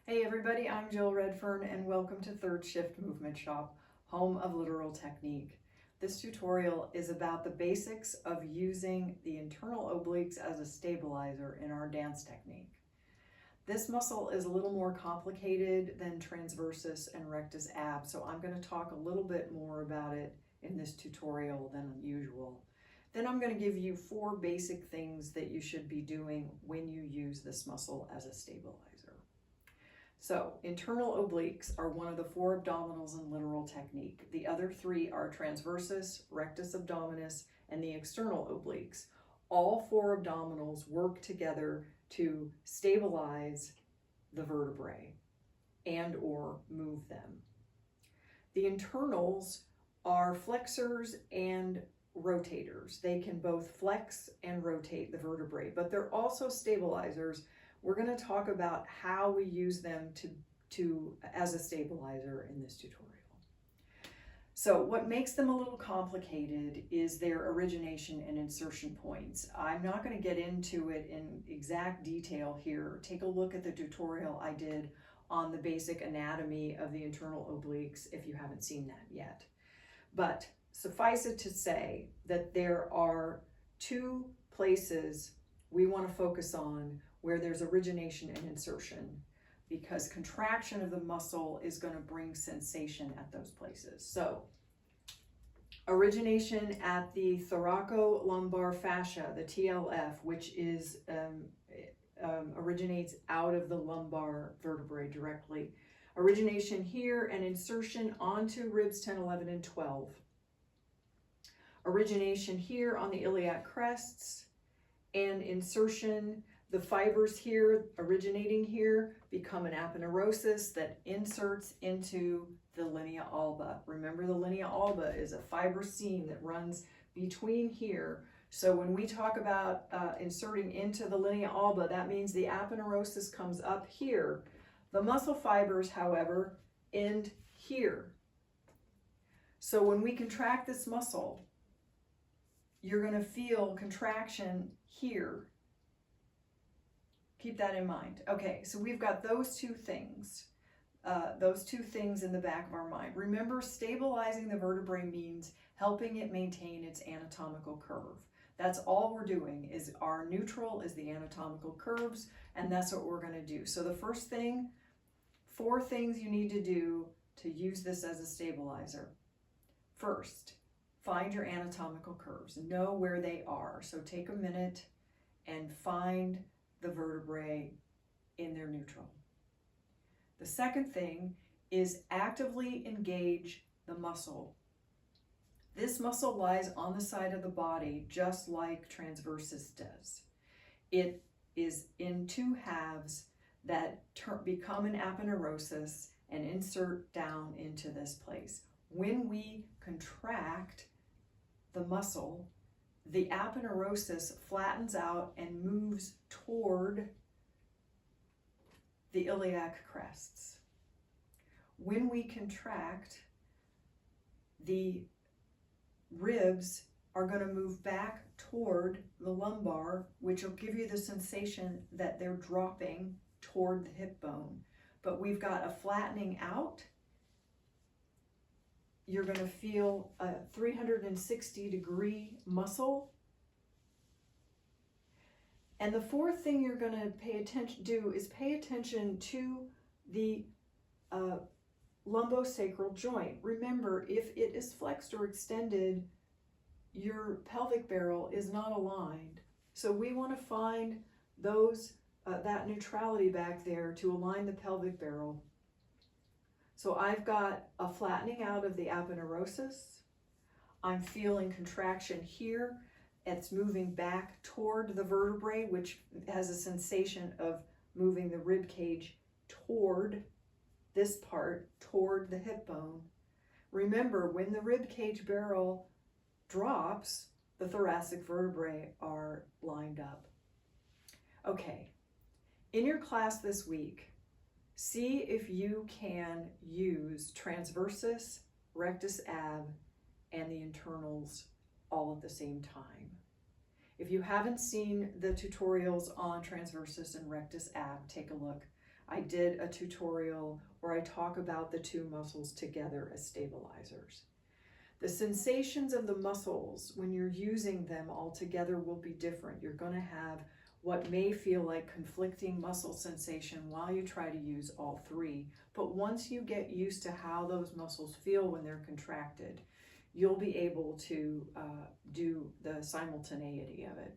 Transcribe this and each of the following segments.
Hey everybody, I'm Jill Redfern and welcome to Third Shift Movement Shop, home of literal technique. This tutorial is about the basics of using the internal obliques as a stabilizer in our dance technique. This muscle is a little more complicated than transversus and rectus ab, so I'm going to talk a little bit more about it in this tutorial than usual. Then I'm going to give you 4 basic things that you should be doing when you use this muscle as a stabilizer. So, internal obliques are one of the 4 abdominals in literal technique. The other 3 are transversus, rectus abdominis, and the external obliques. All 4 abdominals work together to stabilize the vertebrae and or move them. The internals are flexors and rotators. They can both flex and rotate the vertebrae, but they're also stabilizers. We're going to talk about how we use them as a stabilizer in this tutorial. So what makes them a little complicated is their origination and insertion points. I'm not going to get into it in exact detail here. Take a look at the tutorial I did on the basic anatomy of the internal obliques if you haven't seen that yet. But suffice it to say that there are 2 places we want to focus on where there's origination and insertion, because contraction of the muscle is going to bring sensation at those places. So, origination at the thoracolumbar fascia, the TLF, which is originates out of the lumbar vertebrae directly. Origination here and insertion onto ribs 10, 11, and 12. Origination here on the iliac crests and insertion. The fibers here, originating here, become an aponeurosis that inserts into the linea alba. Remember, the linea alba is a fibrous seam that runs between here. So when we talk about inserting into the linea alba, that means the aponeurosis comes up here. The muscle fibers, however, end here. So when we contract this muscle, you're going to feel contraction here. Keep that in mind. Okay, so we've got those two things in the back of our mind. Remember, stabilizing the vertebrae means helping it maintain its anatomical curve. That's all we're doing. Is our neutral is the anatomical curves, and that's what we're going to do. So the first thing, 4 things you need to do to use this as a stabilizer. First, find your anatomical curves. Know where they are. So take a minute and find the vertebrae in their neutral. The second thing is actively engage the muscle. This muscle lies on the side of the body just like transversus does. It is in 2 halves that become an aponeurosis and insert down into this place. When we contract the muscle, the aponeurosis flattens out and moves toward the iliac crests. When we contract, the ribs are going to move back toward the lumbar, which will give you the sensation that they're dropping toward the hip bone. But we've got a flattening out. You're going to feel a 360-degree muscle. And the 4th thing you're going to pay attention to the lumbosacral joint. Remember, if it is flexed or extended, your pelvic barrel is not aligned. So we want to find that neutrality back there to align the pelvic barrel. So I've got a flattening out of the aponeurosis. I'm feeling contraction here. It's moving back toward the vertebrae, which has a sensation of moving the rib cage toward this part, toward the hip bone. Remember, when the rib cage barrel drops, the thoracic vertebrae are lined up. Okay, in your class this week, see if you can use transversus, rectus ab, and the internals all at the same time. If you haven't seen the tutorials on transversus and rectus ab, take a look. I did a tutorial where I talk about the two muscles together as stabilizers. The sensations of the muscles when you're using them all together will be different. You're going to have what may feel like conflicting muscle sensation while you try to use all three. But once you get used to how those muscles feel when they're contracted, you'll be able to do the simultaneity of it.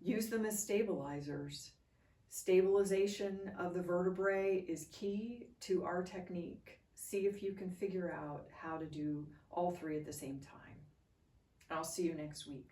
Use them as stabilizers. Stabilization of the vertebrae is key to our technique. See if you can figure out how to do all three at the same time. I'll see you next week.